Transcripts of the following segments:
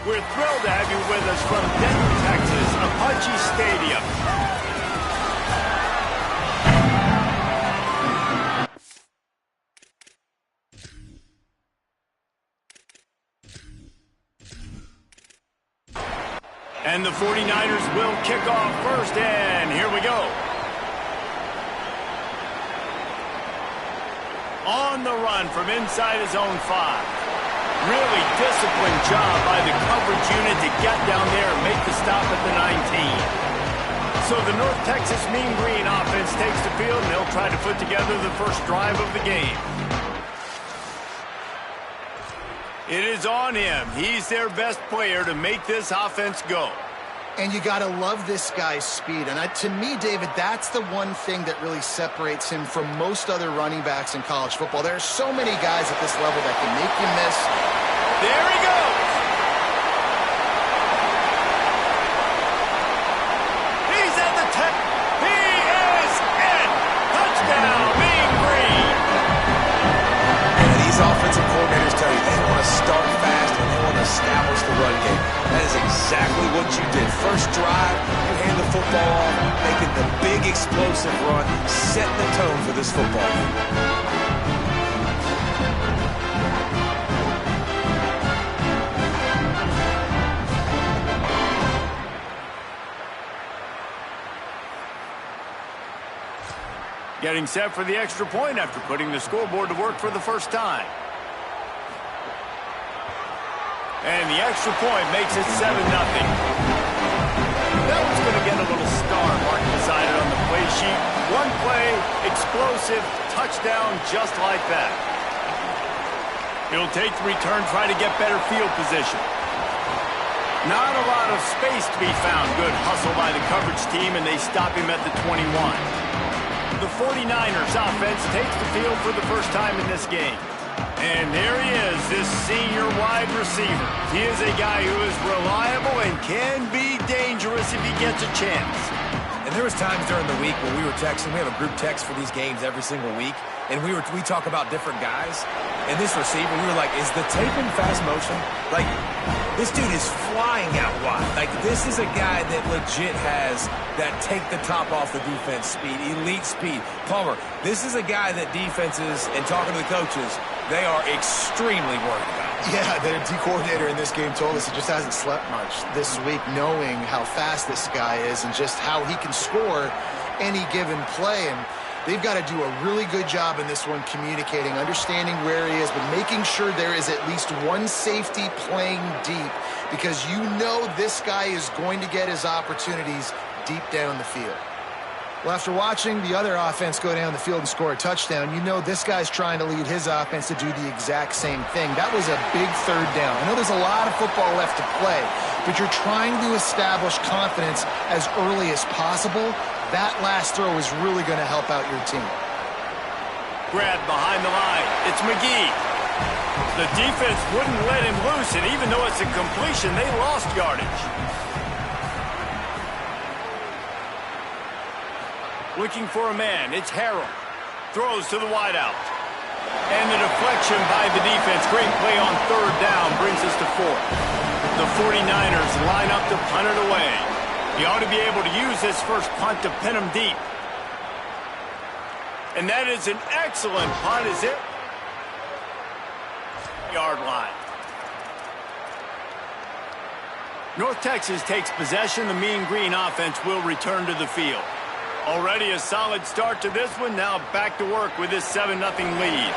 We're thrilled to have you with us from Denton, Texas, Apache Stadium. And the 49ers will kick off first, and here we go. On the run from inside his own 5. Really disciplined job by the coverage unit to get down there and make the stop at the 19. So the North Texas Mean Green offense takes the field, and they'll try to put together the first drive of the game. It is on him. He's their best player to make this offense go. And you got to love this guy's speed. And to me, David, that's the one thing that really separates him from most other running backs in college football. There are so many guys at this level that can make you miss. There he goes. He's at the 10. He is in. Touchdown, Mean Green. And these offensive coordinators tell you they want to start fast and they want to establish the run game. That is exactly what you did. First drive, you hand the football off, making the big explosive run, setting the tone for this football game. Getting set for the extra point after putting the scoreboard to work for the first time. And the extra point makes it 7-0. That one's going to get a little star mark beside it on the play sheet. One play, explosive, touchdown just like that. He'll take the return, try to get better field position. Not a lot of space to be found. Good hustle by the coverage team, and they stop him at the 21. The 49ers offense takes the field for the first time in this game. And there he is, this senior wide receiver. He is a guy who is reliable and can be dangerous if he gets a chance. And there was times during the week when we were texting. We have a group text for these games every single week. And we talk about different guys. And this receiver, we were like, is the tape in fast motion? Like, this dude is flying out wide. Like, this is a guy that legit has that take the top off the defense speed, elite speed. Palmer, this is a guy that defenses, and talking to the coaches, they are extremely worried about. Yeah, the D coordinator in this game told us he just hasn't slept much this week, knowing how fast this guy is and just how he can score any given play. And they've got to do a really good job in this one communicating, understanding where he is, but making sure there is at least one safety playing deep, because you know this guy is going to get his opportunities deep down the field. Well, after watching the other offense go down the field and score a touchdown, you know this guy's trying to lead his offense to do the exact same thing. That was a big third down. I know there's a lot of football left to play, but you're trying to establish confidence as early as possible. That last throw is really going to help out your team. Grab behind the line. It's McGee. The defense wouldn't let him loose, and even though it's a completion, they lost yardage. Looking for a man. It's Harrell. Throws to the wideout. And the deflection by the defense. Great play on third down brings us to fourth. The 49ers line up to punt it away. He ought to be able to use this first punt to pin him deep. And that is an excellent punt. Is it? Yard line. North Texas takes possession. The Mean Green offense will return to the field. Already a solid start to this one. Now back to work with this 7-0 lead.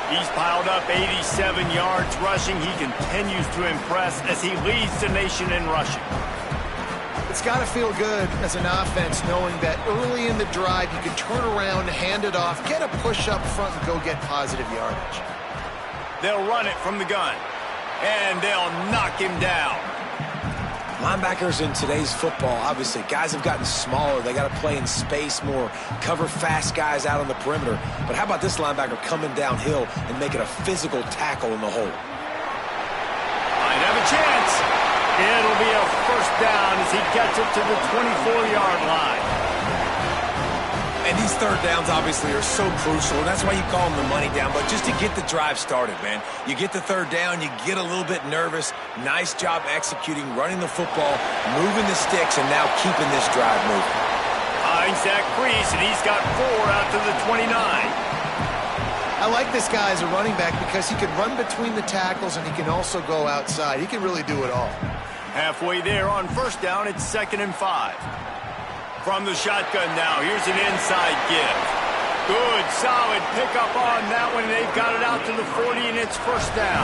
He's piled up 87 yards rushing. He continues to impress as he leads the nation in rushing. It's got to feel good as an offense knowing that early in the drive you can turn around, hand it off, get a push up front, and go get positive yardage. They'll run it from the gun, and they'll knock him down. Linebackers in today's football, obviously, guys have gotten smaller. They got to play in space more, cover fast guys out on the perimeter. But how about this linebacker coming downhill and making a physical tackle in the hole? Might have a chance. It'll be a first down as he gets it to the 24-yard line. And these third downs obviously are so crucial, and that's why you call them the money down. But just to get the drive started, man, you get the third down, you get a little bit nervous. Nice job executing, running the football, moving the sticks, and now keeping this drive moving. Finds that crease, and he's got 4 out to the 29. I like this guy as a running back because he can run between the tackles and he can also go outside. He can really do it all. Halfway there on first down, it's 2nd and 5. From the shotgun now, here's an inside give. Good, solid pickup on that one. They've got it out to the 40, and it's first down.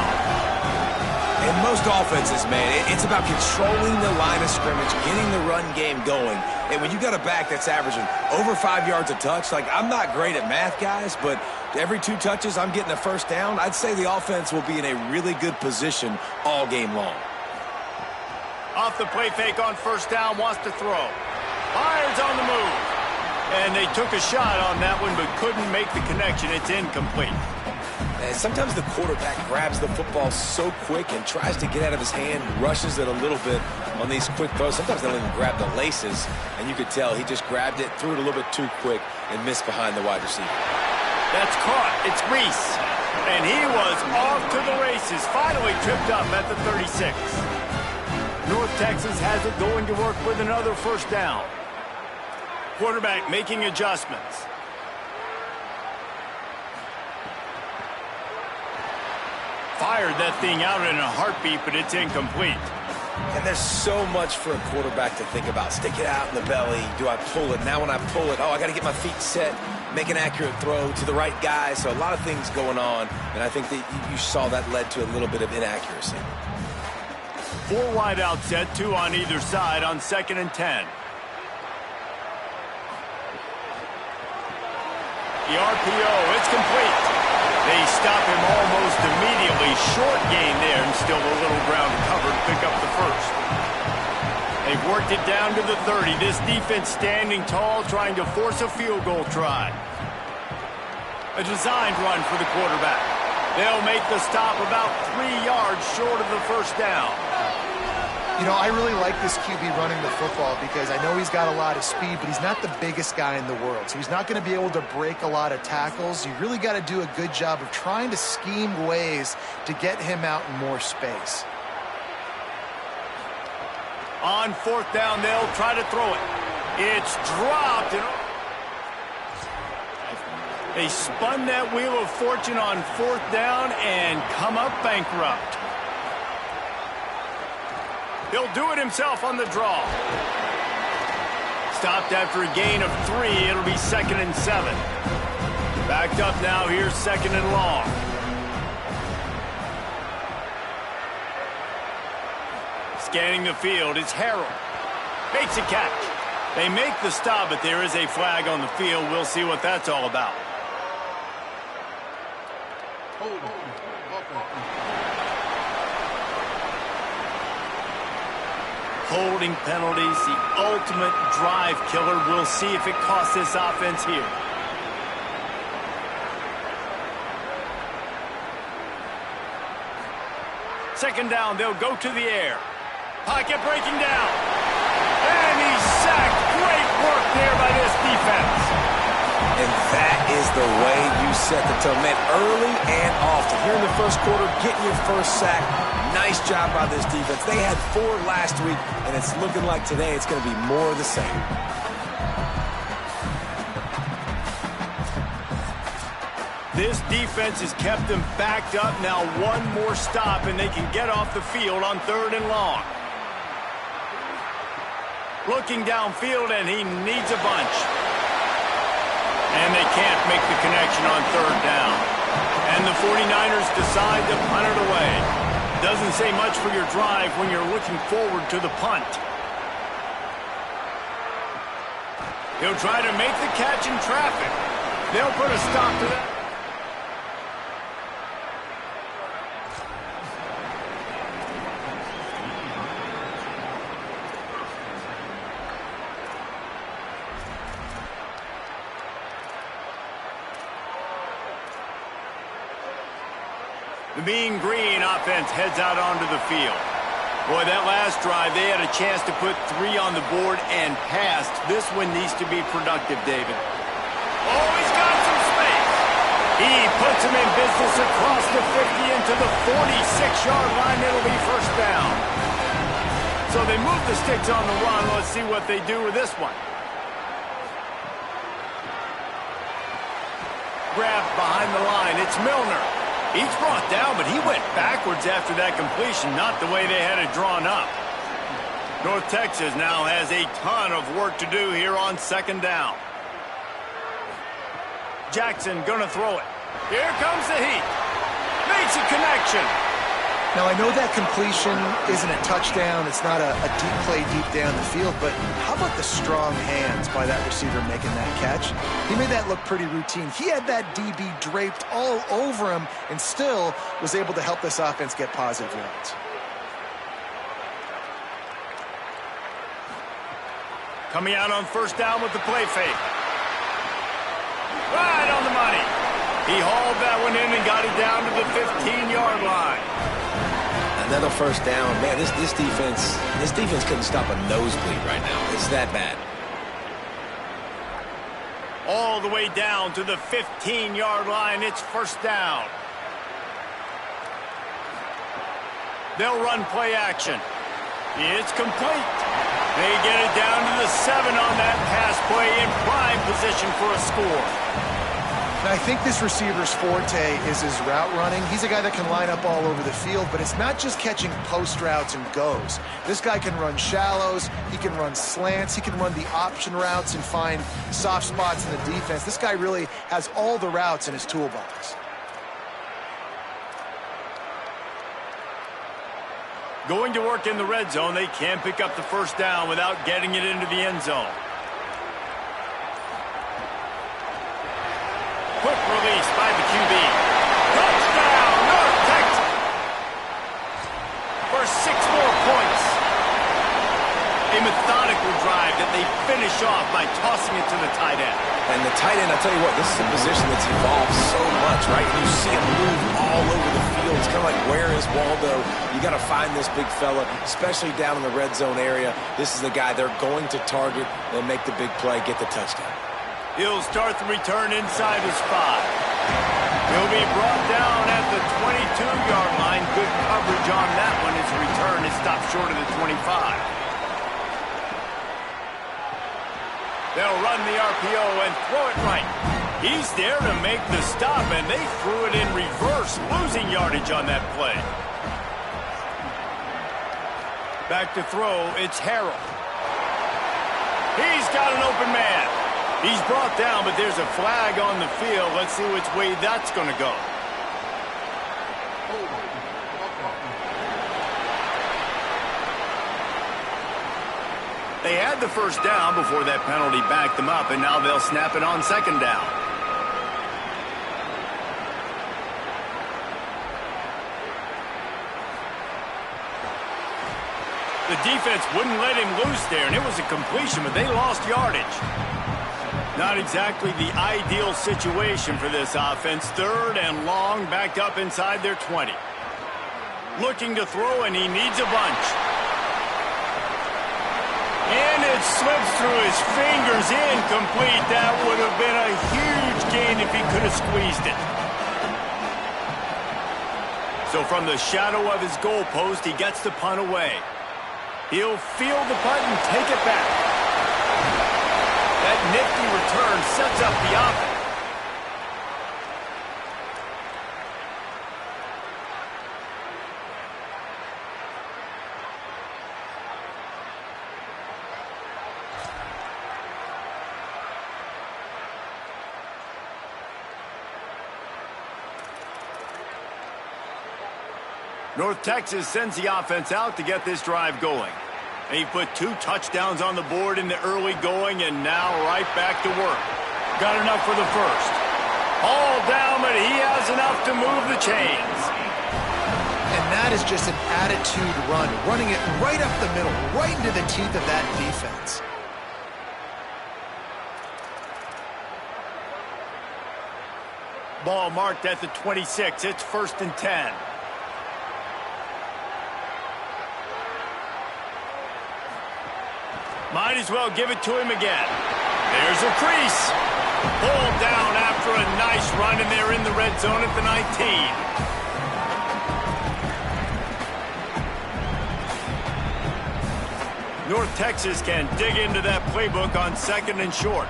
In most offenses, man, it's about controlling the line of scrimmage, getting the run game going. And when you got a back that's averaging over 5 yards a touch, like, I'm not great at math, guys, but every 2 touches I'm getting a first down, I'd say the offense will be in a really good position all game long. Off the play fake on first down, wants to throw. Fires on the move. And they took a shot on that one but couldn't make the connection. It's incomplete. And sometimes the quarterback grabs the football so quick and tries to get out of his hand, rushes it a little bit on these quick throws. Sometimes they don't even grab the laces, and you could tell he just grabbed it, threw it a little bit too quick, and missed behind the wide receiver. That's caught. It's Reese. And he was off to the races. Finally tripped up at the 36. North Texas has it going to work with another first down. Quarterback making adjustments. Fired that thing out in a heartbeat, but it's incomplete. And there's so much for a quarterback to think about. Stick it out in the belly. Do I pull it? Now when I pull it, I got to get my feet set, make an accurate throw to the right guy. So a lot of things going on, and I think that you saw that led to a little bit of inaccuracy. 4 wide out set, 2 on either side on 2nd and 10. The RPO, it's complete. They stop him almost immediately. Short gain there, and still a little ground covered to pick up the first. They've worked it down to the 30. This defense standing tall, trying to force a field goal try. A designed run for the quarterback. They'll make the stop about 3 yards short of the first down. You know, I really like this QB running the football because I know he's got a lot of speed, but he's not the biggest guy in the world. So he's not going to be able to break a lot of tackles. You really got to do a good job of trying to scheme ways to get him out in more space. On 4th down, they'll try to throw it. It's dropped. They spun that wheel of fortune on 4th down and come up bankrupt. He'll do it himself on the draw. Stopped after a gain of 3. It'll be 2nd and 7. Backed up now. Here's 2nd and long. Scanning the field. It's Harrell. Makes a catch. They make the stop, but there is a flag on the field. We'll see what that's all about. Holding penalties, the ultimate drive killer. We'll see if it costs this offense here. Second down, they'll go to the air. Pocket breaking down. And he's sacked. Great work there by this defense. And that is the way you set the tone. Man, early and often. Here in the first quarter, getting your first sack. Nice job by this defense. They had 4 last week, and it's looking like today it's going to be more of the same. This defense has kept them backed up. Now 1 more stop, and they can get off the field on 3rd and long. Looking downfield, and he needs a bunch. And they can't make the connection on 3rd down. And the 49ers decide to punt it away. Doesn't say much for your drive when you're looking forward to the punt. He'll try to make the catch in traffic. They'll put a stop to that. The Mean Green offense heads out onto the field. Boy, that last drive, they had a chance to put 3 on the board and passed. This one needs to be productive, David. Oh, he's got some space. He puts him in business across the 50 into the 46-yard line. It'll be first down. So they move the sticks on the run. Let's see what they do with this one. Grabbed behind the line. It's Milner. He's brought down, but he went backwards after that completion, not the way they had it drawn up. North Texas now has a ton of work to do here on second down. Jackson gonna throw it. Here comes the heat. Makes a connection. Now, I know that completion isn't a touchdown. It's not a deep play deep down the field, but how about the strong hands by that receiver making that catch? He made that look pretty routine. He had that DB draped all over him and still was able to help this offense get positive yards. Coming out on first down with the play fake. Right on the money. He hauled that one in and got it down to the 15-yard line. Another first down. Man, this defense couldn't stop a nosebleed right now. It's that bad. All the way down to the 15-yard line. It's first down. They'll run play action. It's complete. They get it down to the 7 on that pass play in prime position for a score. I think this receiver's forte is his route running. He's a guy that can line up all over the field, but it's not just catching post routes and goes. This guy can run shallows, he can run slants, he can run the option routes and find soft spots in the defense. This guy really has all the routes in his toolbox. Going to work in the red zone, they can't pick up the first down without getting it into the end zone. Quick release by the QB. Touchdown, North Texas. For 6 more points. A methodical drive that they finish off by tossing it to the tight end. And the tight end, I tell you what, this is a position that's evolved so much, right? You see him move all over the field. It's kind of like, where is Waldo? You got to find this big fella, especially down in the red zone area. This is the guy they're going to target and make the big play, get the touchdown. He'll start the return inside his 5. He'll be brought down at the 22-yard line. Good coverage on that one. His return is stopped short of the 25. They'll run the RPO and throw it right. He's there to make the stop, and they threw it in reverse, losing yardage on that play. Back to throw, it's Harrell. He's got an open man. He's brought down, but there's a flag on the field. Let's see which way that's going to go. They had the first down before that penalty backed them up, and now they'll snap it on second down. The defense wouldn't let him loose there, and it was a completion, but they lost yardage. Not exactly the ideal situation for this offense. 3rd and long, backed up inside their 20. Looking to throw, and he needs a bunch. And it slips through his fingers, incomplete. That would have been a huge gain if he could have squeezed it. So from the shadow of his goalpost, he gets the punt away. He'll field the punt and take it back. That nifty return sets up the offense. North Texas sends the offense out to get this drive going. He put 2 touchdowns on the board in the early going, and now right back to work. Got enough for the first. All down, but he has enough to move the chains. And that is just an attitude run, running it right up the middle, right into the teeth of that defense. Ball marked at the 26. It's 1st and 10. Might as well give it to him again. There's a crease. Pulled down after a nice run, and they're in the red zone at the 19. North Texas can dig into that playbook on 2nd and short.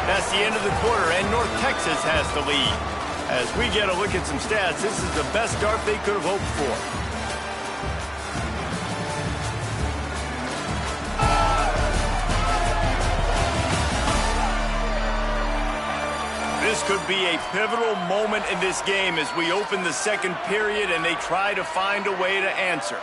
That's the end of the quarter, and North Texas has the lead. As we get a look at some stats, this is the best start they could have hoped for. This could be a pivotal moment in this game as we open the second period and they try to find a way to answer.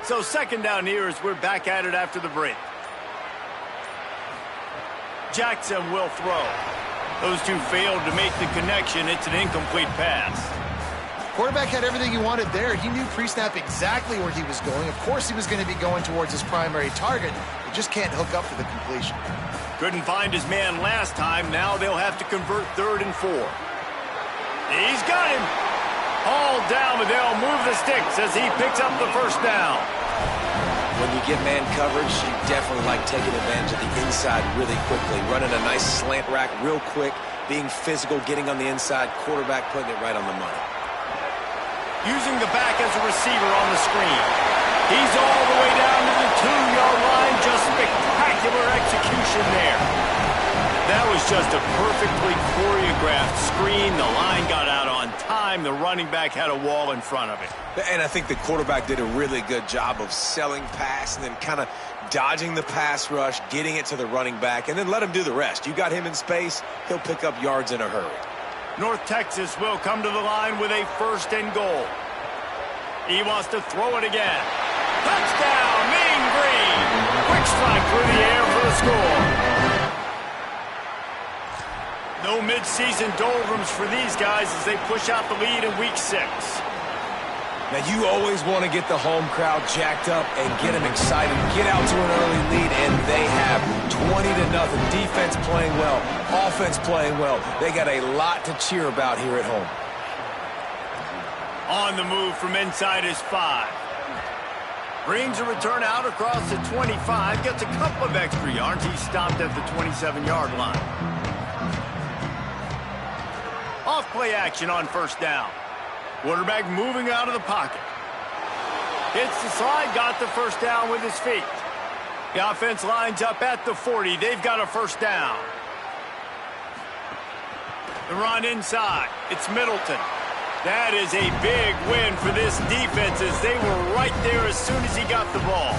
So 2nd down here as we're back at it after the break. Jackson will throw. Those two failed to make the connection. It's an incomplete pass. Quarterback had everything he wanted there. He knew pre-snap exactly where he was going. Of course he was going to be going towards his primary target. He just can't hook up for the completion. Couldn't find his man last time. Now they'll have to convert 3rd and 4. He's got him. Hauled down, but they'll move the sticks as he picks up the first down. When you get man coverage, you definitely like taking advantage of the inside really quickly. Running a nice slant rack real quick, being physical, getting on the inside, quarterback putting it right on the money. Using the back as a receiver on the screen. He's all the way down to the 2-yard line. Just spectacular execution there. That was just a perfectly choreographed screen. The line got out on time. The running back had a wall in front of it. And I think the quarterback did a really good job of selling pass and then kind of dodging the pass rush, getting it to the running back, and then let him do the rest. You got him in space, he'll pick up yards in a hurry. North Texas will come to the line with a 1st and goal. He wants to throw it again. Touchdown, Mean Green. Quick strike through the air for the score. No midseason doldrums for these guys as they push out the lead in Week 6. Now, you always want to get the home crowd jacked up and get them excited. Get out to an early lead, and they have 20-0. Defense playing well, offense playing well. They got a lot to cheer about here at home. On the move from inside his 5. Brings a return out across the 25. Gets a couple of extra yards. He stopped at the 27-yard line. Off play action on 1st down. Quarterback moving out of the pocket. Hits the slide, got the 1st down with his feet. The offense lines up at the 40. They've got a 1st down. The run inside. It's Middleton. That is a big win for this defense as they were right there as soon as he got the ball.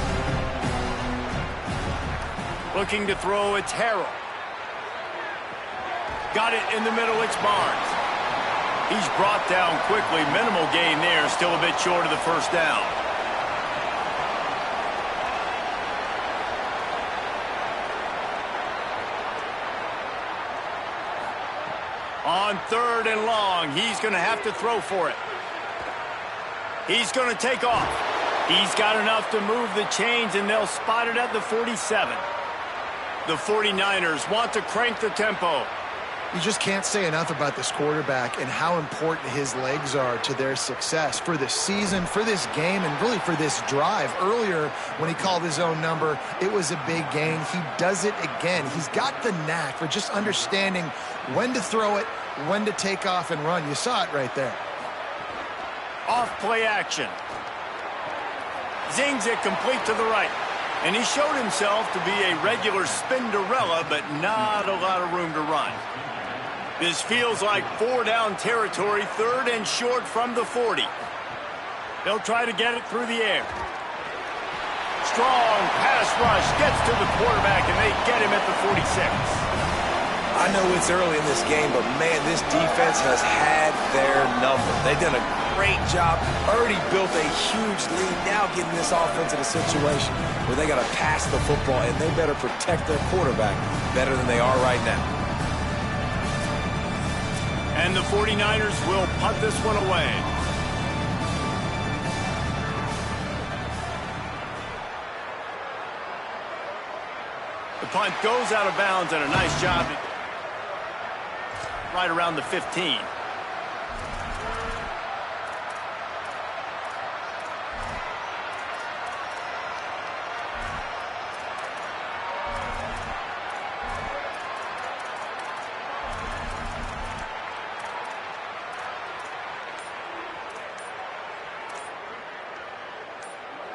Looking to throw, it's Harrell. Got it in the middle, it's Barnes. He's brought down quickly. Minimal gain there, still a bit short of the 1st down. On 3rd and long, he's going to have to throw for it. He's going to take off. He's got enough to move the chains, and they'll spot it at the 47. The 49ers want to crank the tempo. You just can't say enough about this quarterback and how important his legs are to their success for this season, for this game, and really for this drive. Earlier, when he called his own number, it was a big gain. He does it again. He's got the knack for just understanding when to throw it, when to take off and run. You saw it right there. Off play action. Zings it complete to the right. And he showed himself to be a regular Spinderella, but not a lot of room to run. This feels like 4-down territory, 3rd and short from the 40. They'll try to get it through the air. Strong pass rush gets to the quarterback, and they get him at the 46. I know it's early in this game, but, man, this defense has had their number. They've done a great job, already built a huge lead, now getting this offense in a situation where they got to pass the football, and they better protect their quarterback better than they are right now. And the 49ers will punt this one away. The punt goes out of bounds, and a nice job right around the 15.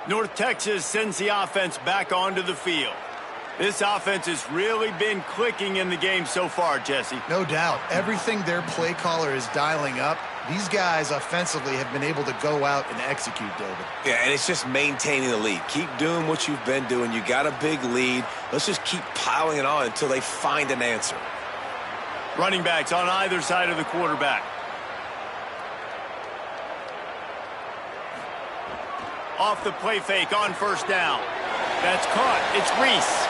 North Texas sends the offense back onto the field. This offense has really been clicking in the game so far, Jesse. No doubt. Everything their play caller is dialing up, these guys offensively have been able to go out and execute, David. Yeah, and it's just maintaining the lead. Keep doing what you've been doing. You got a big lead. Let's just keep piling it on until they find an answer. Running backs on either side of the quarterback. Off the play fake on first down. That's caught. It's Reese.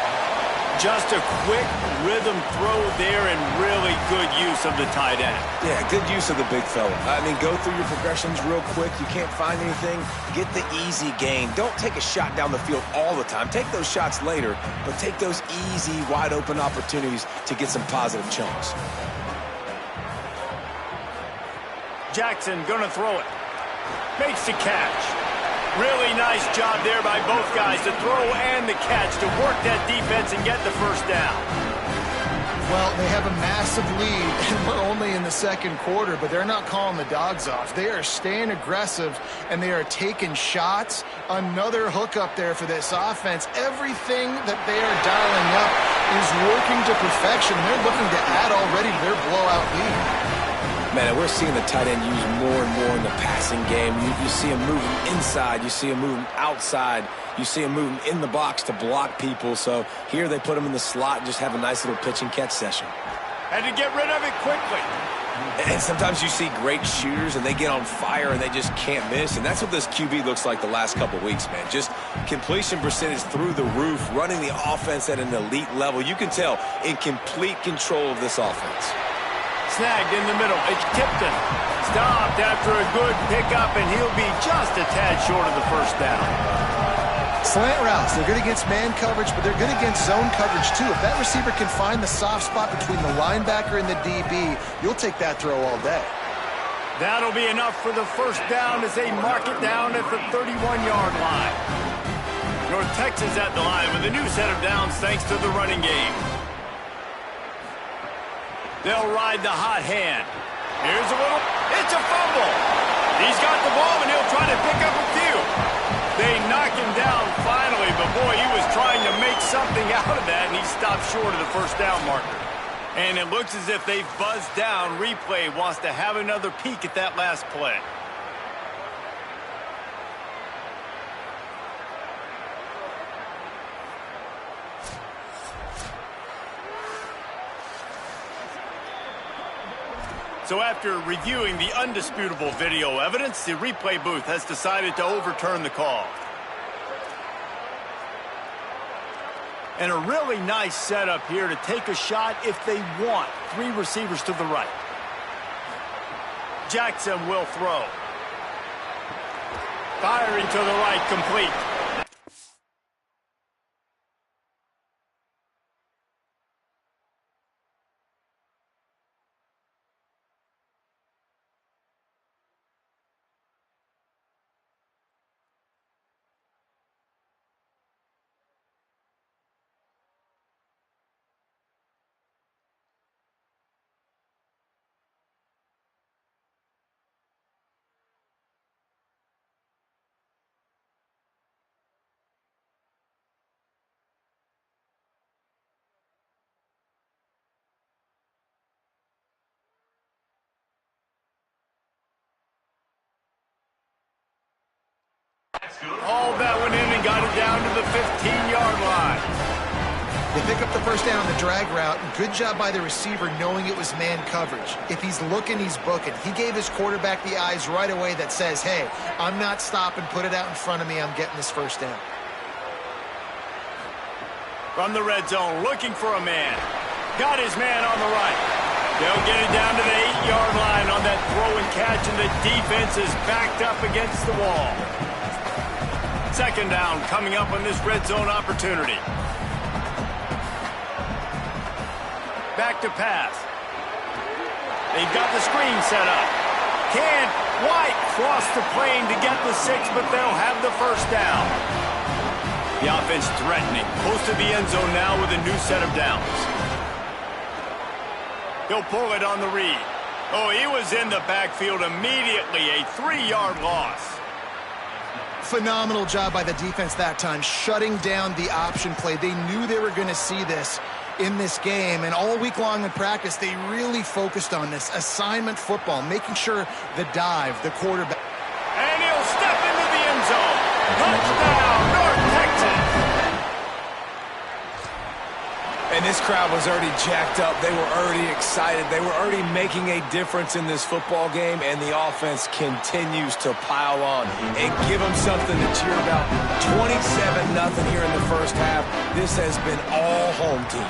Just a quick rhythm throw there and really good use of the tight end. Yeah, good use of the big fella. I mean, go through your progressions real quick. You can't find anything. Get the easy gain. Don't take a shot down the field all the time. Take those shots later, but take those easy, wide-open opportunities to get some positive chunks. Jackson gonna throw it. Makes the catch. Really nice job there by both guys, the throw and the catch, to work that defense and get the first down. Well, they have a massive lead, and we're only in the second quarter, but they're not calling the dogs off. They are staying aggressive, and they are taking shots. Another hook up there for this offense. Everything that they are dialing up is working to perfection. They're looking to add already to their blowout lead. Man, we're seeing the tight end used more and more in the passing game. You see him moving inside. You see him moving outside. You see him moving in the box to block people. So here they put him in the slot and just have a nice little pitch and catch session. Had to get rid of it quickly. And sometimes you see great shooters and they get on fire and they just can't miss. And that's what this QB looks like the last couple weeks, man. Just completion percentage through the roof, running the offense at an elite level. You can tell in complete control of this offense. Snagged in the middle. It's Tipton. Stopped after a good pickup, and he'll be just a tad short of the first down. Slant routes. They're good against man coverage, but they're good against zone coverage, too. If that receiver can find the soft spot between the linebacker and the DB, you'll take that throw all day. That'll be enough for the first down as they mark it down at the 31-yard line. North Texas at the line with a new set of downs thanks to the running game. They'll ride the hot hand. Here's a little, it's a fumble. He's got the ball, and he'll try to pick up a few. They knock him down finally, but boy, he was trying to make something out of that, and he stopped short of the first down marker. And it looks as if they've buzzed down. Replay wants to have another peek at that last play. So after reviewing the undisputable video evidence, the replay booth has decided to overturn the call. And a really nice setup here to take a shot if they want. Three receivers to the right. Jackson will throw. Firing to the right, complete. All that went in and got it down to the 15-yard line. They pick up the first down on the drag route. Good job by the receiver knowing it was man coverage. If he's looking, he's booking. He gave his quarterback the eyes right away that says, hey, I'm not stopping. Put it out in front of me. I'm getting this first down. From the red zone, looking for a man. Got his man on the right. They'll get it down to the 8-yard line on that throw and catch, and the defense is backed up against the wall. Second down coming up on this red zone opportunity. Back to pass. They've got the screen set up. Can White cross the plane to get the 6, but they'll have the first down. The offense threatening. Close to the end zone now with a new set of downs. He'll pull it on the read. Oh, he was in the backfield immediately. A 3-yard loss. Phenomenal job by the defense that time, shutting down the option play. They knew they were going to see this in this game, and all week long in practice, they really focused on this assignment football, making sure the dive, the quarterback. And he'll step into the end zone. Touchdown, North Texas. And this crowd was already jacked up. They were already excited. They were already making a difference in this football game, and the offense continues to pile on and give them something to cheer about. 27-0 here in the first half. This has been all home team.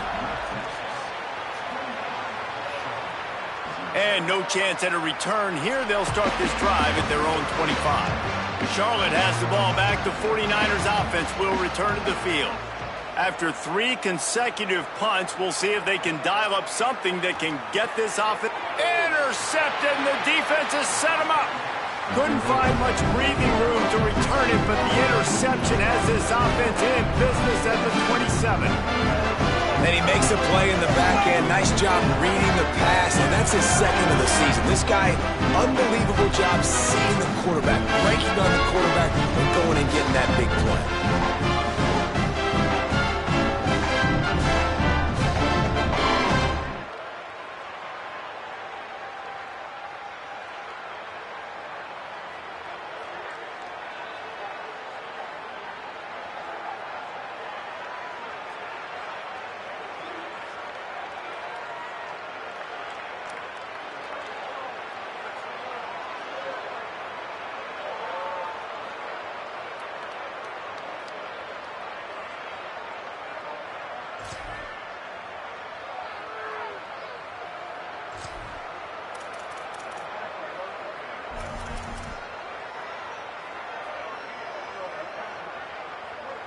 And no chance at a return here. They'll start this drive at their own 25. Charlotte has the ball back. The 49ers offense will return to the field. After 3 consecutive punts, we'll see if they can dial up something that can get this offense. Intercepted, and the defense has set him up. Couldn't find much breathing room to return it, but the interception has this offense in business at the 27. And he makes a play in the back end. Nice job reading the pass, and that's his second of the season. This guy, unbelievable job seeing the quarterback, breaking on the quarterback, and going and getting that big play.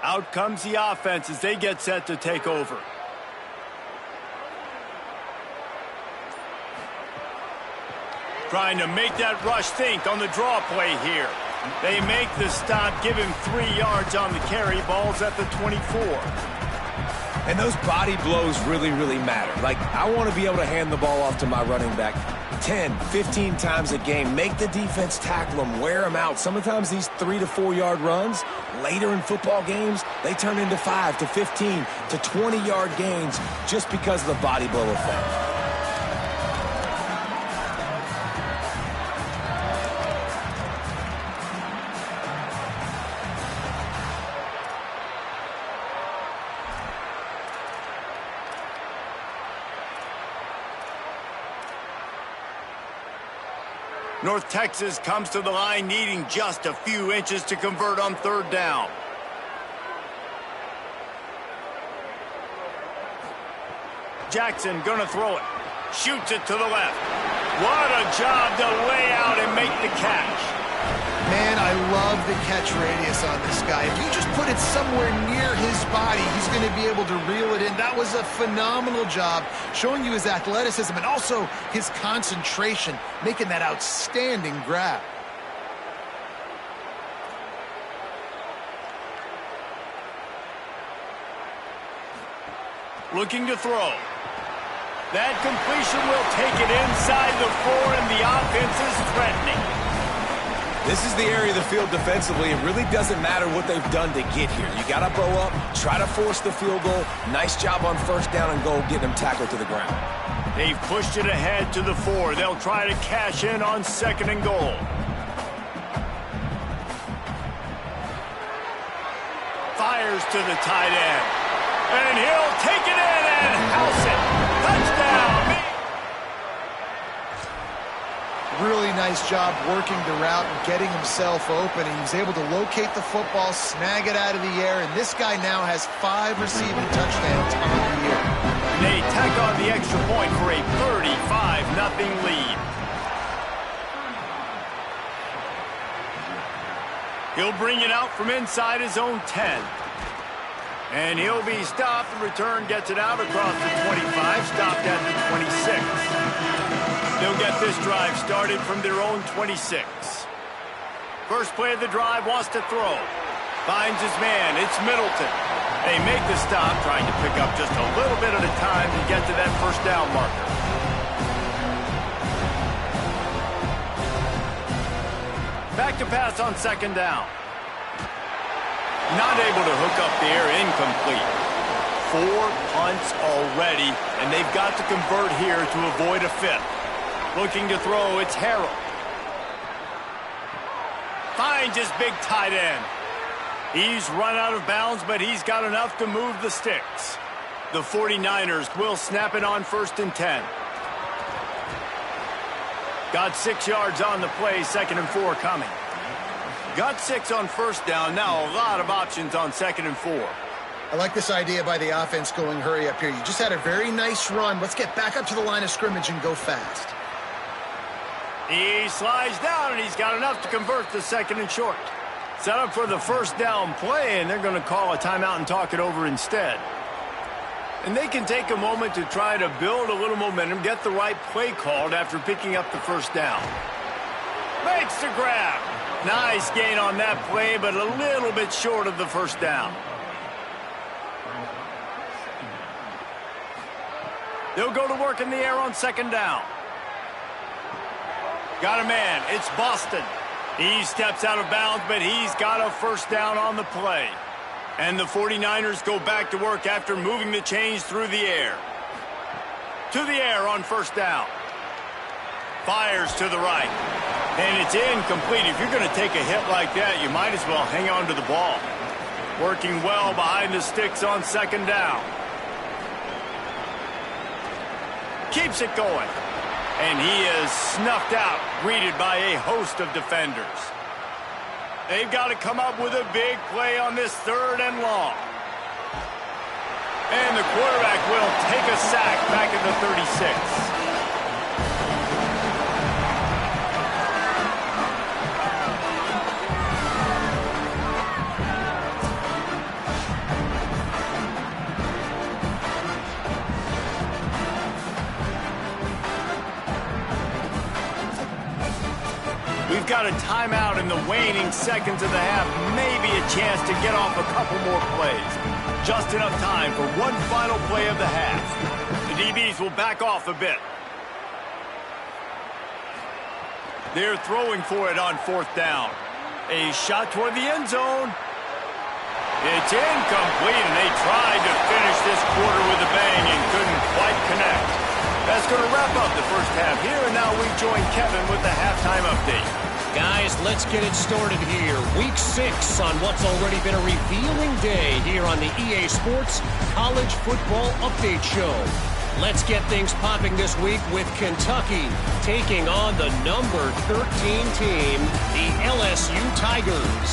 Out comes the offense as they get set to take over. Trying to make that rush think on the draw play here. They make the stop, give him 3 yards on the carry. Ball's at the 24. And those body blows really, really matter. Like, I want to be able to hand the ball off to my running back 10, 15 times a game. Make the defense tackle them, wear them out. Sometimes these 3 to 4 yard runs, later in football games, they turn into 5 to 15 to 20 yard gains just because of the body blow effect. North Texas comes to the line needing just a few inches to convert on 3rd down. Jackson gonna throw it. Shoots it to the left. What a job to lay out and make the catch. Man, I love the catch radius on this guy. If you just put it somewhere near his body, he's going to be able to reel it in. That was a phenomenal job, showing you his athleticism and also his concentration, making that outstanding grab. Looking to throw. That completion will take it inside the 4, and the offense is threatening. This is the area of the field defensively. It really doesn't matter what they've done to get here. You got to bow up, try to force the field goal. Nice job on 1st down and goal, getting them tackled to the ground. They've pushed it ahead to the 4. They'll try to cash in on 2nd and goal. Fires to the tight end. And he'll take it in and house it. Touchdown! Really nice job working the route and getting himself open. He was able to locate the football, snag it out of the air, and this guy now has 5 receiving touchdowns on the year. They tack on the extra point for a 35-0 lead. He'll bring it out from inside his own 10. And he'll be stopped. The return gets it out across the 25, stopped at the 26. They'll get this drive started from their own 26. First play of the drive, wants to throw. Finds his man. It's Middleton. They make the stop, trying to pick up just a little bit at a time to get to that first down marker. Back to pass on second down. Not able to hook up there, incomplete. 4 punts already, and they've got to convert here to avoid a fifth. Looking to throw, it's Harrell. Finds his big tight end. He's run out of bounds, but he's got enough to move the sticks. The 49ers will snap it on 1st and 10. Got 6 yards on the play, 2nd and 4 coming. Got 6 on first down. Now a lot of options on 2nd and 4. I like this idea by the offense going hurry up here. You just had a very nice run. Let's get back up to the line of scrimmage and go fast. He slides down, and he's got enough to convert the 2nd and short. Set up for the first down play, and they're going to call a timeout and talk it over instead. And they can take a moment to try to build a little momentum, get the right play called after picking up the first down. Makes the grab. Nice gain on that play, but a little bit short of the first down. They'll go to work in the air on 2nd down. Got a man. It's Boston. He steps out of bounds, but he's got a first down on the play. And the 49ers go back to work after moving the chains through the air. To the air on first down. Fires to the right. And it's incomplete. If you're going to take a hit like that, you might as well hang on to the ball. Working well behind the sticks on 2nd down. Keeps it going. And he is snuffed out, greeted by a host of defenders. They've got to come up with a big play on this 3rd and long. And the quarterback will take a sack back at the 36. We've got a timeout in the waning seconds of the half. Maybe a chance to get off a couple more plays. Just enough time for one final play of the half. The DBs will back off a bit. They're throwing for it on 4th down. A shot toward the end zone. It's incomplete, and they tried to finish this quarter with a bang and couldn't quite connect. That's going to wrap up the first half here, and now we join Kevin with the halftime update. Guys, let's get it started here. Week 6 on what's already been a revealing day here on the EA Sports College Football Update Show. Let's get things popping this week with Kentucky taking on the number 13 team, the LSU Tigers.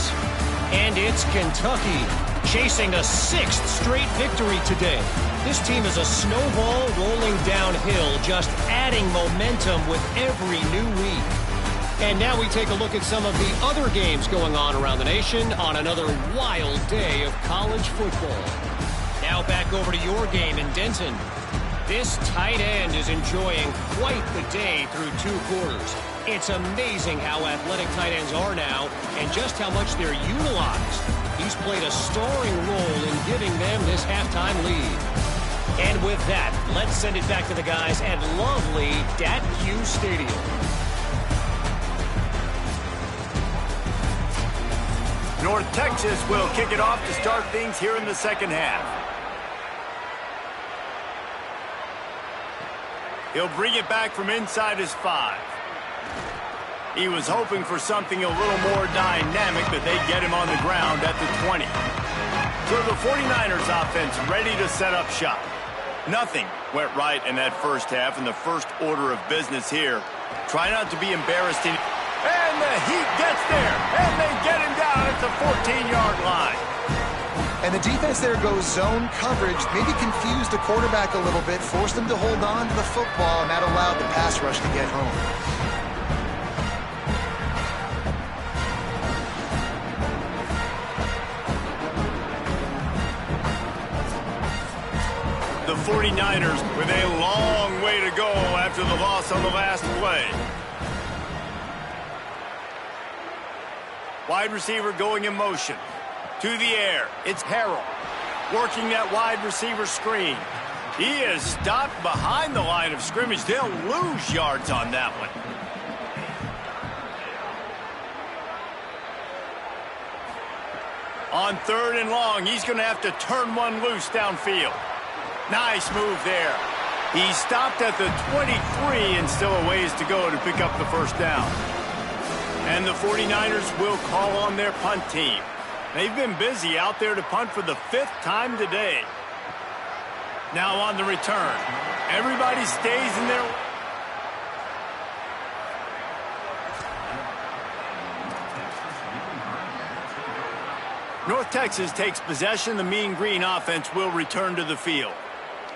And it's Kentucky chasing a 6th straight victory today. This team is a snowball rolling downhill, just adding momentum with every new week. And now we take a look at some of the other games going on around the nation on another wild day of college football. Now back over to your game in Denton. This tight end is enjoying quite the day through 2 quarters. It's amazing how athletic tight ends are now and just how much they're utilized. He's played a starring role in giving them this halftime lead. And with that, let's send it back to the guys at lovely Dat-Q Stadium. North Texas will kick it off to start things here in the second half. He'll bring it back from inside his 5. He was hoping for something a little more dynamic, but they get him on the ground at the 20. So the 49ers offense ready to set up shop. Nothing went right in that first half, and the first order of business here. Try not to be embarrassed. And the Heat gets there, and they get him down at the 14-yard line. And the defense there goes zone coverage, maybe confused the quarterback a little bit, forced him to hold on to the football, and that allowed the pass rush to get home. 49ers with a long way to go after the loss on the last play. Wide receiver going in motion. To the air. It's Harrell. Working that wide receiver screen. He is stopped behind the line of scrimmage. They'll lose yards on that one. On 3rd and long, he's going to have to turn one loose downfield. Nice move there. He stopped at the 23 and still a ways to go to pick up the first down. And the 49ers will call on their punt team. They've been busy out there to punt for the 5th time today. Now on the return. Everybody stays in their... North Texas takes possession. The Mean Green offense will return to the field.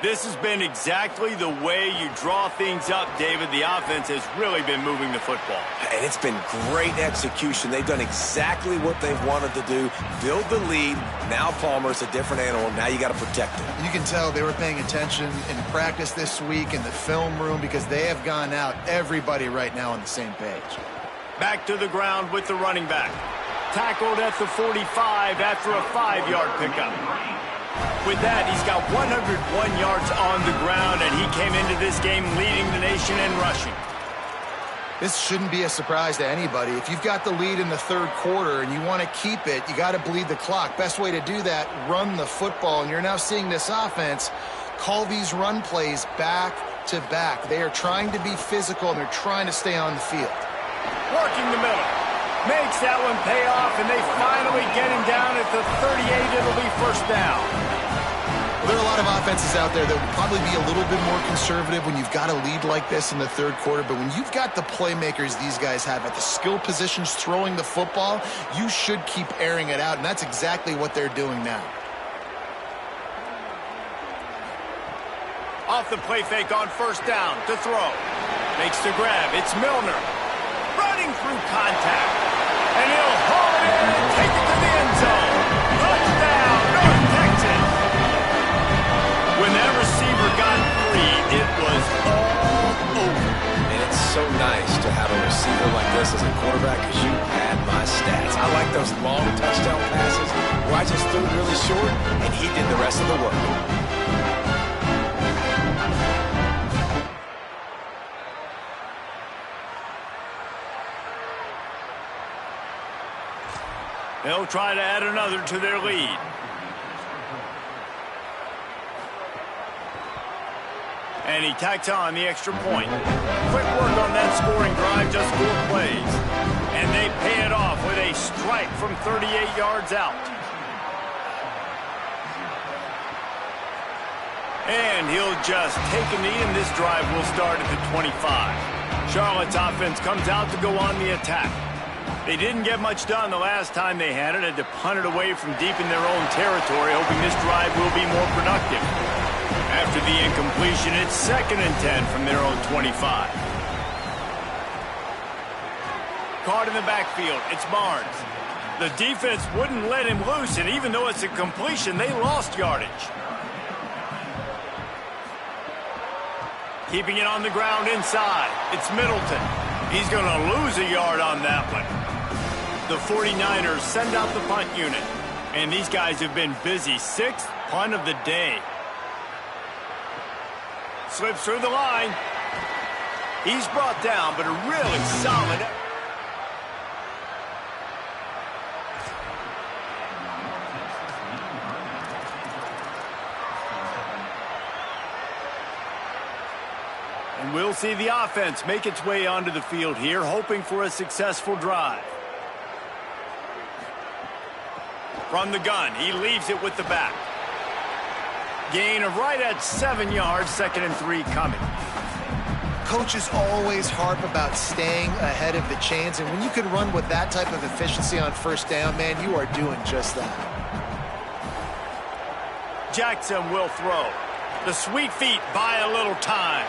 This has been exactly the way you draw things up, David. The offense has really been moving the football. And it's been great execution. They've done exactly what they've wanted to do. Build the lead. Now Palmer's a different animal. Now you got to protect him. You can tell they were paying attention in practice this week in the film room because they have gone out, everybody right now on the same page. Back to the ground with the running back. Tackled at the 45 after a 5-yard pickup. With that, he's got 101 yards on the ground, and he came into this game leading the nation in rushing. This shouldn't be a surprise to anybody. If you've got the lead in the 3rd quarter and you want to keep it, you got to bleed the clock. Best way to do that, run the football. And you're now seeing this offense call these run plays back to back. They are trying to be physical, and they're trying to stay on the field. Working the middle. Makes that one pay off, and they finally get him down at the 38. It'll be first down. There are a lot of offenses out there that would probably be a little bit more conservative when you've got a lead like this in the 3rd quarter. But when you've got the playmakers these guys have at the skill positions throwing the football, you should keep airing it out. And that's exactly what they're doing now. Off the play fake on first down to throw. Makes the grab. It's Milner. Running through contact. And he'll haul it in and take it to the end zone. Touchdown, North Texas. When that receiver got free, it was all over. And it's so nice to have a receiver like this as a quarterback because you had my stats. I like those long touchdown passes where I just threw it really short and he did the rest of the work. They'll try to add another to their lead. And he tacks on the extra point. Quick work on that scoring drive, just 4 plays. And they pay it off with a strike from 38 yards out. And he'll just take a knee, and this drive will start at the 25. Charlotte's offense comes out to go on the attack. They didn't get much done the last time they had it. Had to punt it away from deep in their own territory, hoping this drive will be more productive. After the incompletion, it's 2nd and 10 from their own 25. Caught in the backfield, it's Barnes. The defense wouldn't let him loose, and even though it's a completion, they lost yardage. Keeping it on the ground inside, it's Middleton. He's going to lose a yard on that one. The 49ers send out the punt unit. And these guys have been busy. 6th punt of the day. Slips through the line. He's brought down, but a really solid... And we'll see the offense make its way onto the field here, hoping for a successful drive. From the gun, he leaves it with the back. Gain of right at 7 yards, 2nd and 3 coming. Coaches always harp about staying ahead of the chains, and when you can run with that type of efficiency on first down, man, you are doing just that. Jackson will throw. The sweet feet buy a little time.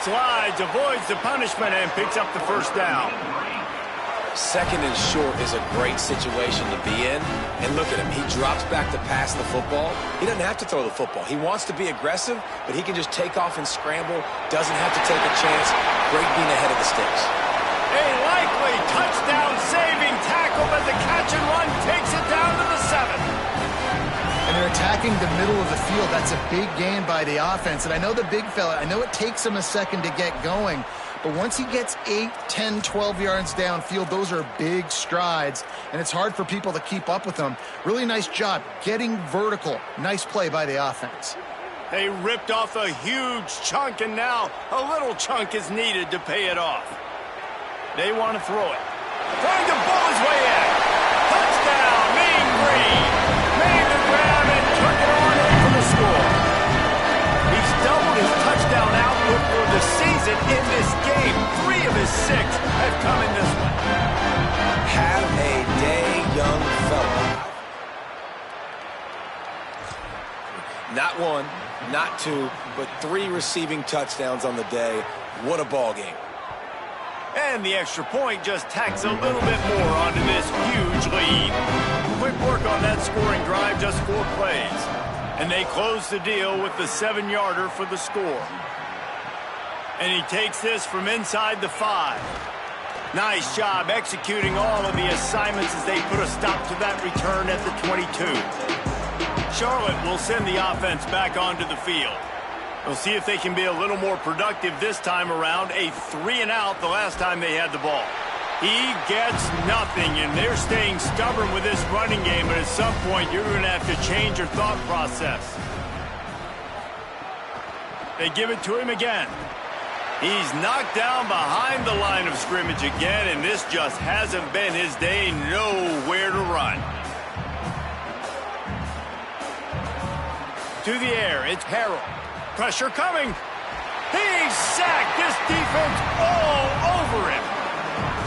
Slides, avoids the punishment, and picks up the first down. Second and short is a great situation to be in. And look at him. He drops back to pass the football. He doesn't have to throw the football. He wants to be aggressive, but he can just take off and scramble. Doesn't have to take a chance. Great being ahead of the sticks. A likely touchdown-saving tackle, but the catch and run takes it down to the 7. And they're attacking the middle of the field. That's a big gain by the offense. And I know the big fella, I know it takes him a second to get going, but once he gets 8, 10, 12 yards downfield, those are big strides, and it's hard for people to keep up with them. Really nice job getting vertical. Nice play by the offense. They ripped off a huge chunk, and now a little chunk is needed to pay it off. They want to throw it. Trying to bowl his way in. Touchdown, Mean Green. Made the grab and took it on in for the score. He's doubled his touchdown output for the season in this game. 3 of his 6 have come in this one. Have a day, young fella. Not 1, not 2, but 3 receiving touchdowns on the day. What a ball game. And the extra point just tacks a little bit more onto this huge lead. Quick work on that scoring drive, just 4 plays. And they close the deal with the 7-yarder for the score. And he takes this from inside the 5. Nice job executing all of the assignments as they put a stop to that return at the 22. Charlotte will send the offense back onto the field. We'll see if they can be a little more productive this time around. A 3-and-out the last time they had the ball. He gets nothing, and they're staying stubborn with this running game, but at some point you're going to have to change your thought process. They give it to him again. He's knocked down behind the line of scrimmage again, and this just hasn't been his day. Nowhere to run. To the air, it's Harrell. Pressure coming. He's sacked. This defense all over him.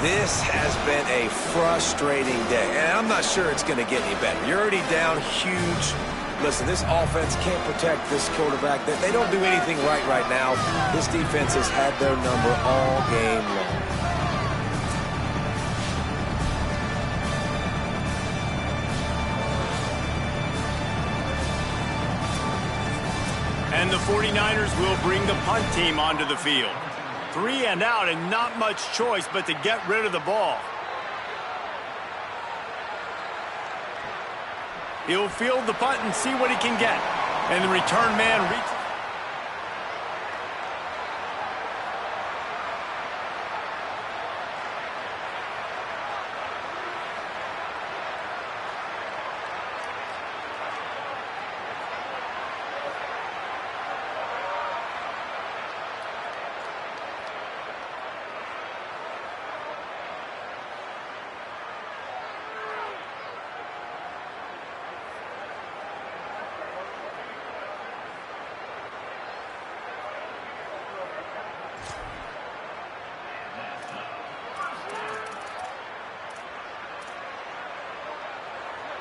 This has been a frustrating day, and I'm not sure it's going to get any better. You're already down huge. Listen, this offense can't protect this quarterback. They don't do anything right now. This defense has had their number all game long. And the 49ers will bring the punt team onto the field. 3-and-out and not much choice but to get rid of the ball. He'll field the punt and see what he can get. And the return man reaches.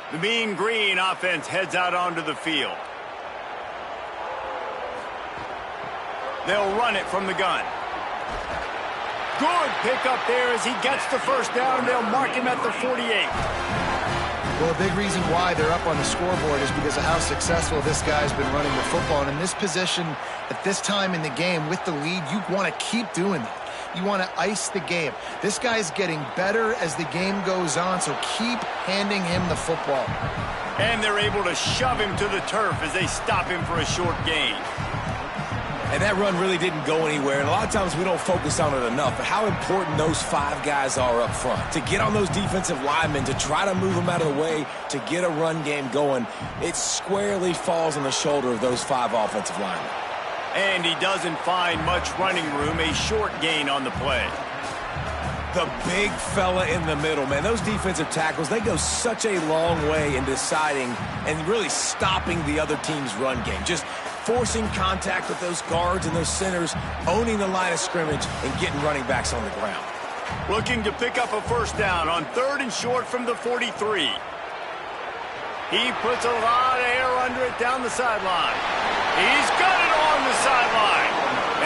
The Mean Green offense heads out onto the field. They'll run it from the gun. Good pickup there as he gets the first down, and they'll mark him at the 48. Well, a big reason why they're up on the scoreboard is because of how successful this guy's been running the football. And in this position, at this time in the game, with the lead, you want to keep doing that. You want to ice the game. This guy's getting better as the game goes on, so keep handing him the football. And they're able to shove him to the turf as they stop him for a short gain. And that run really didn't go anywhere, and a lot of times we don't focus on it enough, but how important those 5 guys are up front. To get on those defensive linemen, to try to move them out of the way, to get a run game going, it squarely falls on the shoulder of those 5 offensive linemen. And he doesn't find much running room, a short gain on the play. The big fella in the middle, man. Those defensive tackles, they go such a long way in deciding and really stopping the other team's run game. Just forcing contact with those guards and those centers, owning the line of scrimmage, and getting running backs on the ground. Looking to pick up a first down on 3rd and short from the 43. He puts a lot of air under it down the sideline. He's got it on the sideline.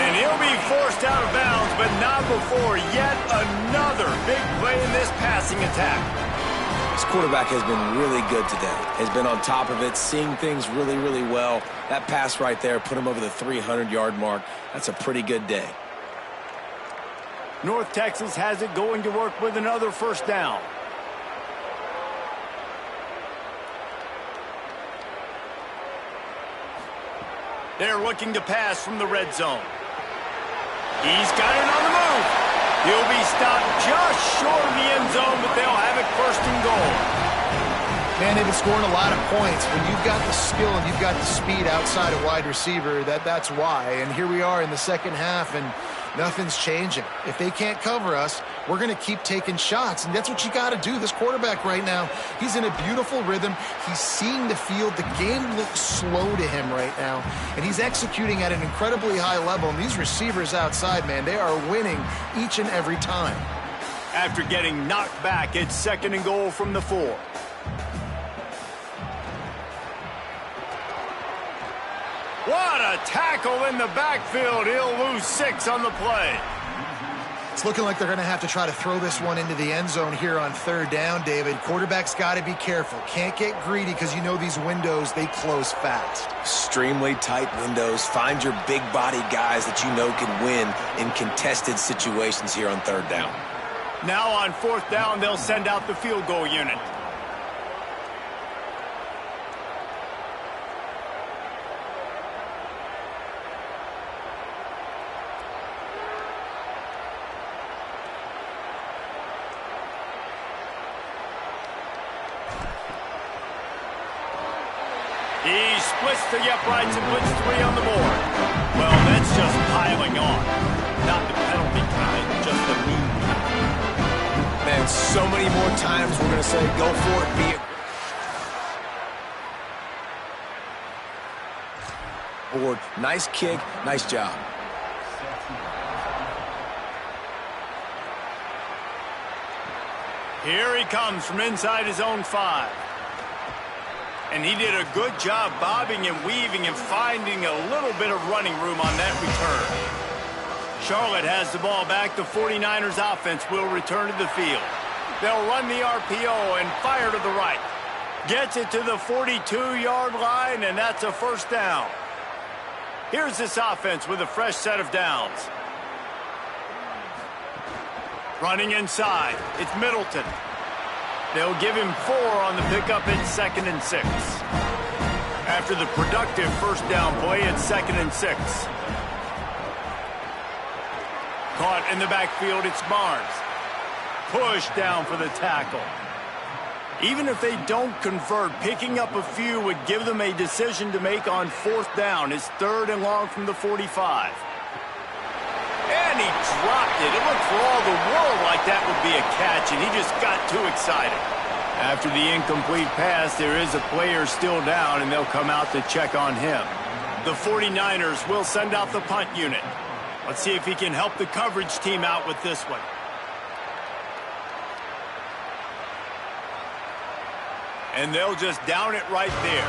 And he'll be forced out of bounds, but not before yet another big play in this passing attack. This quarterback has been really good today. Has been on top of it, seeing things really, really well. That pass right there put him over the 300-yard mark. That's a pretty good day. North Texas has it going to work with another first down. They're looking to pass from the red zone. He's got it on the move. He'll be stopped just short of the end zone, but they'll have it first and goal. Man, they've been scoring a lot of points. When you've got the skill and you've got the speed outside of wide receiver, that's why. And here we are in the second half, and nothing's changing. If they can't cover us, we're going to keep taking shots, and that's what you got to do. This quarterback right now, he's in a beautiful rhythm. He's seeing the field. The game looks slow to him right now, and he's executing at an incredibly high level. And these receivers outside, man, they are winning each and every time. After getting knocked back, it's second and goal from the 4. What a tackle in the backfield. He'll lose 6 on the play. It's looking like they're going to have to try to throw this one into the end zone here on third down, David. Quarterback's got to be careful. Can't get greedy because you know these windows, they close fast. Extremely tight windows. Find your big body guys that you know can win in contested situations here on third down. Now on fourth down, they'll send out the field goal unit. He splits the uprights and puts 3 on the board. Well, that's just piling on. Not the penalty kind, just the mean kind. Man, so many more times we're going to say, go for it, be it. Board. Nice kick, nice job. Here he comes from inside his own 5. And he did a good job bobbing and weaving and finding a little bit of running room on that return. Charlotte has the ball back. The 49ers offense will return to the field. They'll run the RPO and fire to the right. Gets it to the 42-yard line, and that's a first down. Here's this offense with a fresh set of downs. Running inside, it's Middleton. They'll give him 4 on the pickup at 2nd and 6. After the productive first down play, it's 2nd and 6. Caught in the backfield, it's Barnes. Push down for the tackle. Even if they don't convert, picking up a few would give them a decision to make on fourth down. It's 3rd and long from the 45. And he dropped it. It looked for all the world like that would be a catch, and he just got too excited. After the incomplete pass, there is a player still down, and they'll come out to check on him. The 49ers will send out the punt unit. Let's see if he can help the coverage team out with this one. And they'll just down it right there.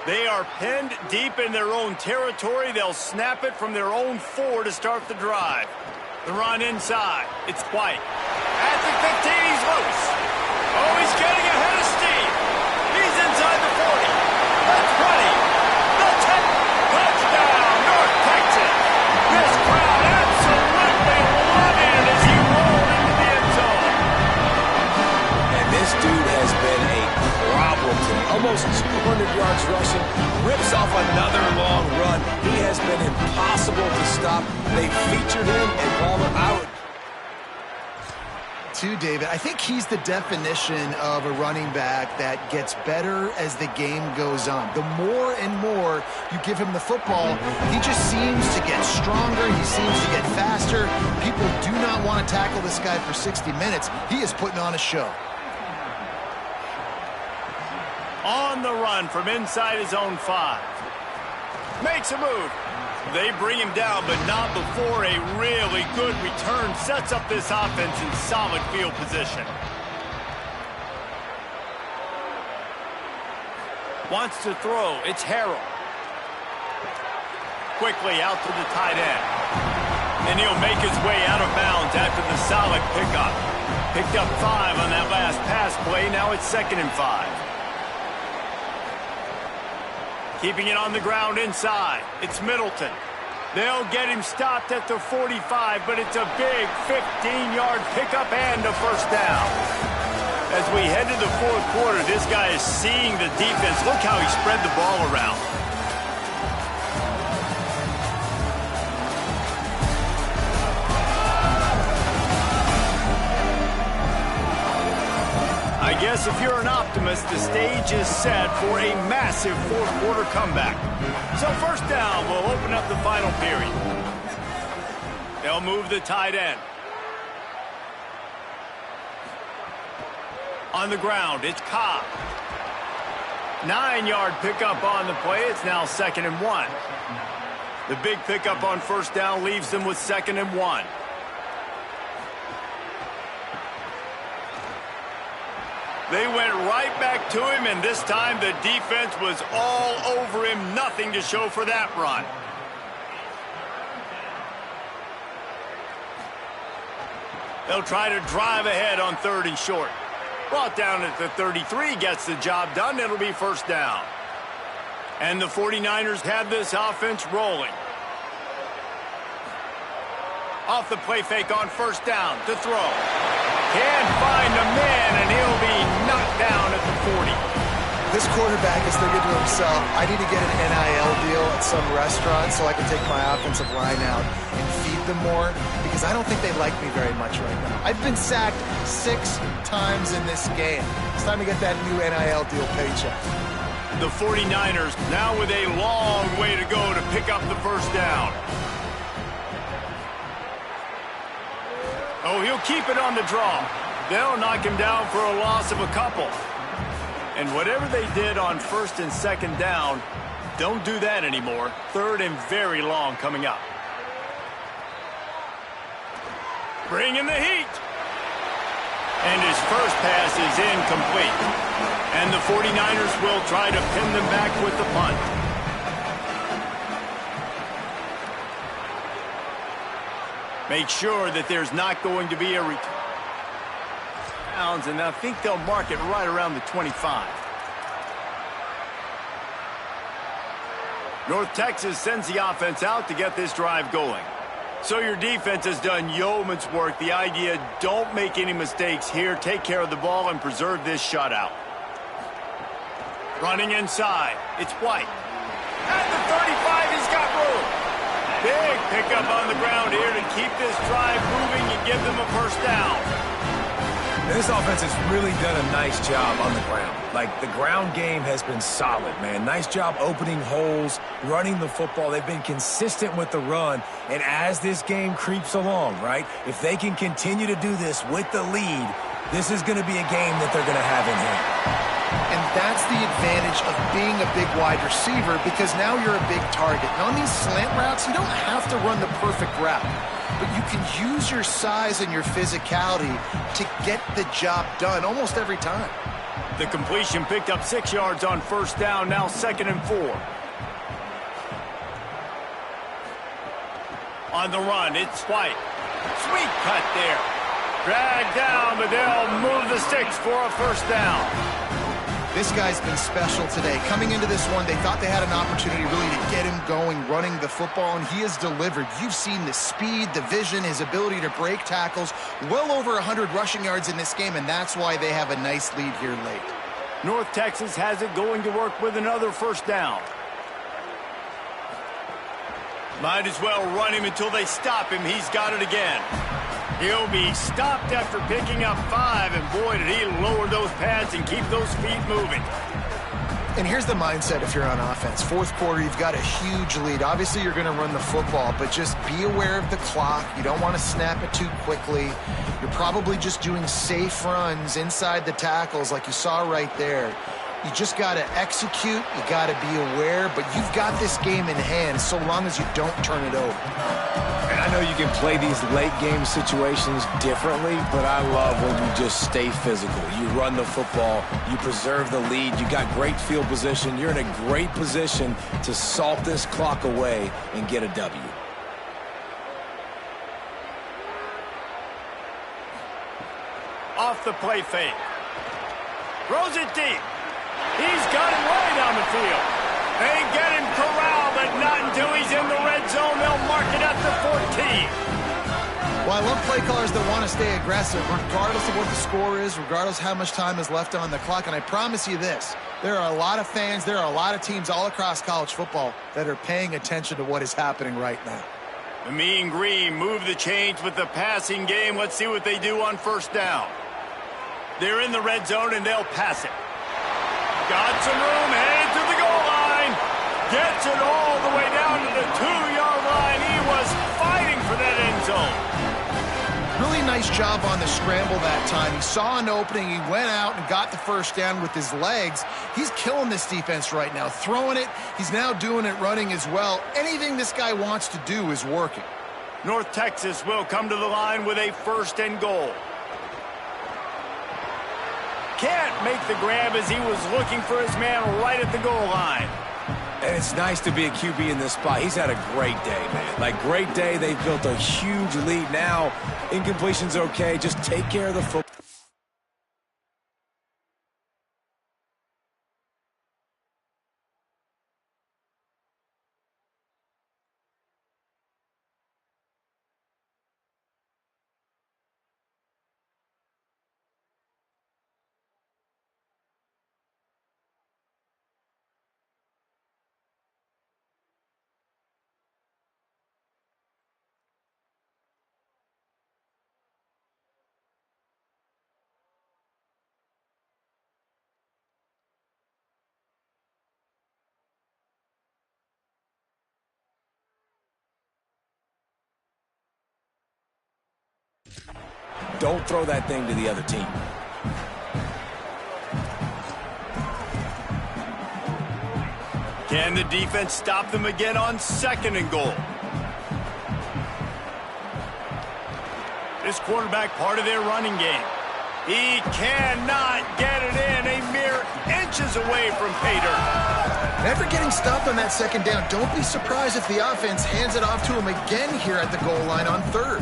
They are pinned deep in their own territory. They'll snap it from their own 4 to start the drive. The run inside. It's White. At the 15, he's loose. Oh, he's getting ahead of steam. He's inside the 40. The 20. The 10. Touchdown, North Texas. This crowd absolutely loving it as he rolled into the end zone. And this dude has been a problem today. Almost 200 yards rushing. Rips off another long run. He has been impossible to stop. They featured him and Palmer out. Too, David, I think he's the definition of a running back that gets better as the game goes on. The more and more you give him the football, he just seems to get stronger. He seems to get faster. People do not want to tackle this guy for 60 minutes. He is putting on a show. On the run from inside his own 5. Makes a move. They bring him down, but not before a really good return sets up this offense in solid field position. Wants to throw. It's Harrell. Quickly out to the tight end. And he'll make his way out of bounds after the solid pickup. Picked up 5 on that last pass play. Now it's 2nd and 5. Keeping it on the ground inside. It's Middleton. They'll get him stopped at the 45, but it's a big 15-yard pickup and a first down. As we head to the 4th quarter, this guy is seeing the defense. Look how he spread the ball around. I guess if you're an optimist, the stage is set for a massive 4th quarter comeback. So first down will open up the final period. They'll move the tight end. On the ground, it's Cobb. 9-yard pickup on the play. It's now 2nd and 1. The big pickup on first down leaves them with 2nd and 1. They went right back to him, and this time the defense was all over him. Nothing to show for that run. They'll try to drive ahead on 3rd and short. Brought down at the 33, gets the job done. It'll be first down. And the 49ers have this offense rolling. Off the play fake on first down to throw. Can't find a man, and he'll be knocked down at the 40. This quarterback is thinking to himself, I need to get an NIL deal at some restaurant so I can take my offensive line out and feed them more, because I don't think they like me very much right now. I've been sacked 6 times in this game. It's time to get that new NIL deal paycheck. The 49ers now with a long way to go to pick up the first down. Oh, he'll keep it on the draw. They'll knock him down for a loss of a couple. And whatever they did on 1st and 2nd down, don't do that anymore. 3rd and very long coming up. Bringing the heat. And his first pass is incomplete. And the 49ers will try to pin them back with the punt. Make sure that there's not going to be a return. And I think they'll mark it right around the 25. North Texas sends the offense out to get this drive going. So your defense has done yeoman's work. The idea, don't make any mistakes here. Take care of the ball and preserve this shutout. Running inside, it's White. At the 35, he's got room. Big pickup on the ground here to keep this drive moving and give them a first down. And this offense has really done a nice job on the ground. Like, the ground game has been solid, man. Nice job opening holes, running the football. They've been consistent with the run. And as this game creeps along, right, if they can continue to do this with the lead, this is going to be a game that they're going to have in hand. And that's the advantage of being a big wide receiver, because now you're a big target. And on these slant routes, you don't have to run the perfect route, but you can use your size and your physicality to get the job done almost every time. The completion picked up 6 yards on first down, now 2nd and 4. On the run, it's White. Sweet cut there. Dragged down, but they'll move the sticks for a first down. This guy's been special today. Coming into this one, they thought they had an opportunity really to get him going, running the football, and he has delivered. You've seen the speed, the vision, his ability to break tackles. Well over 100 rushing yards in this game, and that's why they have a nice lead here late. North Texas has it going to work with another first down. Might as well run him until they stop him. He's got it again. He'll be stopped after picking up 5, and boy, did he lower those pads and keep those feet moving. And here's the mindset if you're on offense. 4th quarter, you've got a huge lead. Obviously, you're going to run the football, but just be aware of the clock. You don't want to snap it too quickly. You're probably just doing safe runs inside the tackles like you saw right there. You just got to execute. You got to be aware. But you've got this game in hand so long as you don't turn it over. And I know you can play these late-game situations differently, but I love when you just stay physical. You run the football. You preserve the lead. You got great field position. You're in a great position to salt this clock away and get a W. Off the play fake. Throws it deep. He's got it way down the field. They get him corralled, but not until he's in the red zone. They'll mark it at the 14. Well, I love play callers that want to stay aggressive, regardless of what the score is, regardless how much time is left on the clock. And I promise you this, there are a lot of fans, there are a lot of teams all across college football that are paying attention to what is happening right now. The Mean Green move the chains with the passing game. Let's see what they do on first down. They're in the red zone, and they'll pass it. Got some room, headed to the goal line. Gets it all the way down to the 2-yard line. He was fighting for that end zone. Really nice job on the scramble that time. He saw an opening. He went out and got the first down with his legs. He's killing this defense right now. Throwing it. He's now doing it running as well. Anything this guy wants to do is working. North Texas will come to the line with a 1st and goal. Can't make the grab as he was looking for his man right at the goal line. And it's nice to be a QB in this spot. He's had a great day, man. Like, great day. They've built a huge lead now. Incompletion's okay. Just take care of the football. Don't throw that thing to the other team. Can the defense stop them again on 2nd and goal? This quarterback part of their running game. He cannot get it in. A mere inches away from pay dirt. After getting stopped on that 2nd down, don't be surprised if the offense hands it off to him again here at the goal line on 3rd.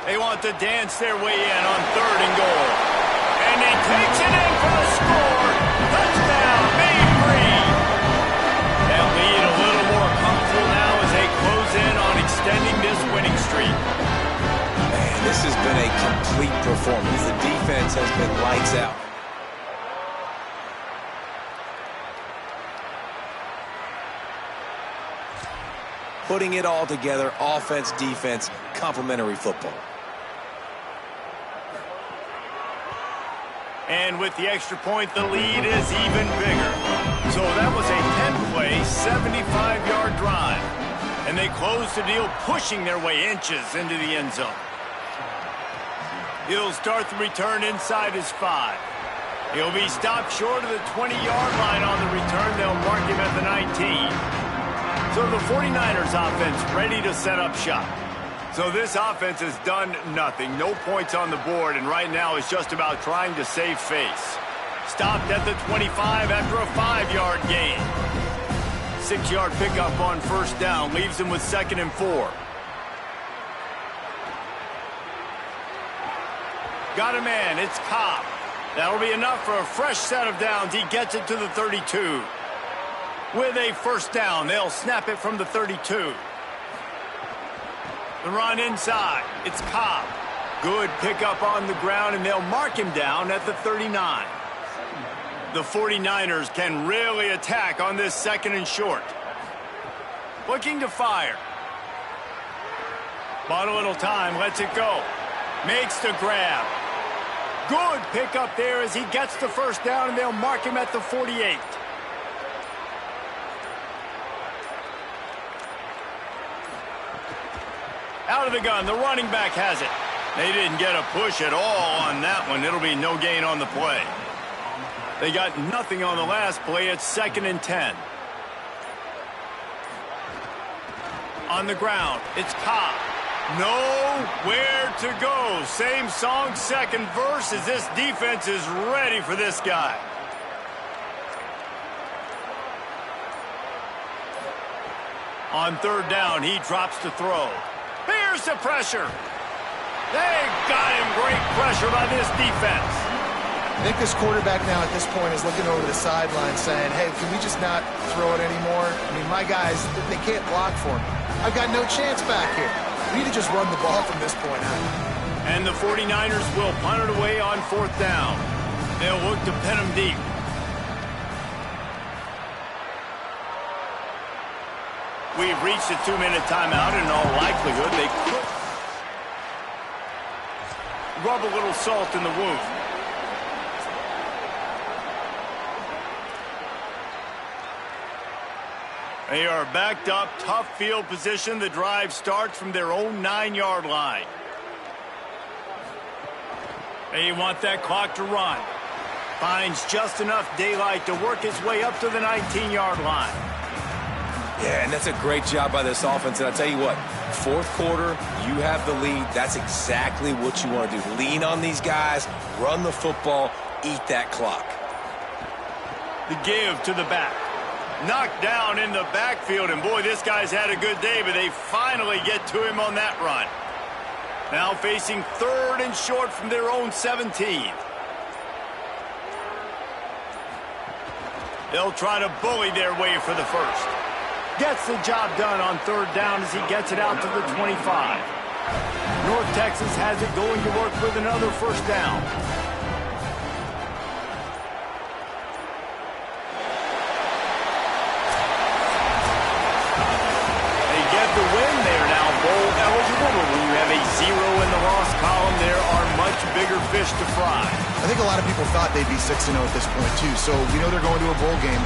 They want to dance their way in on 3rd and goal. And he takes it in for the score. Touchdown, Mean Green. That lead a little more comfortable now as they close in on extending this winning streak. Man, this has been a complete performance. The defense has been lights out. Putting it all together, offense, defense, complementary football. And with the extra point, the lead is even bigger. So that was a 10-play, 75-yard drive. And they close the deal, pushing their way inches into the end zone. He'll start the return inside his 5. He'll be stopped short of the 20-yard line on the return. They'll mark him at the 19. So the 49ers offense ready to set up shop. So this offense has done nothing. No points on the board, and right now it's just about trying to save face. Stopped at the 25 after a 5-yard gain. 6-yard pickup on 1st down leaves him with 2nd and 4. Got a man, it's Cobb. That'll be enough for a fresh set of downs. He gets it to the 32. With a 1st down, they'll snap it from the 32. The run inside, it's Cobb. Good pickup on the ground, and they'll mark him down at the 39. The 49ers can really attack on this 2nd and short. Looking to fire. Bought a little time, lets it go. Makes the grab. Good pickup there as he gets the 1st down, and they'll mark him at the 48. Out of the gun, the running back has it. They didn't get a push at all on that one. It'll be no gain on the play. They got nothing on the last play. It's 2nd and 10. On the ground, it's Cobb. Nowhere to go. Same song, second verse, as this defense is ready for this guy. On 3rd down, he drops to throw. Here's the pressure. They got him. Great pressure by this defense. I think this quarterback now at this point is looking over the sideline saying, hey, can we just not throw it anymore? I mean, my guys, they can't block for me. I've got no chance back here. We need to just run the ball from this point on. And the 49ers will punt it away on 4th down. They'll look to pin him deep. We've reached a 2-minute timeout, and in all likelihood, they could rub a little salt in the wound. They are backed up, tough field position. The drive starts from their own 9-yard line. They want that clock to run. Finds just enough daylight to work his way up to the 19-yard line. Yeah, and that's a great job by this offense. And I'll tell you what, 4th quarter, you have the lead. That's exactly what you want to do. Lean on these guys, run the football, eat that clock. The give to the back. Knocked down in the backfield, and boy, this guy's had a good day, but they finally get to him on that run. Now facing 3rd and short from their own 17. They'll try to bully their way for the first. Gets the job done on 3rd down as he gets it out to the 25. North Texas has it going to work with another 1st down. The win, they are now bowl eligible, but when you have a 0 in the loss column, there are much bigger fish to fry. I think a lot of people thought they'd be 6-0 at this point, too, so we know they're going to a bowl game.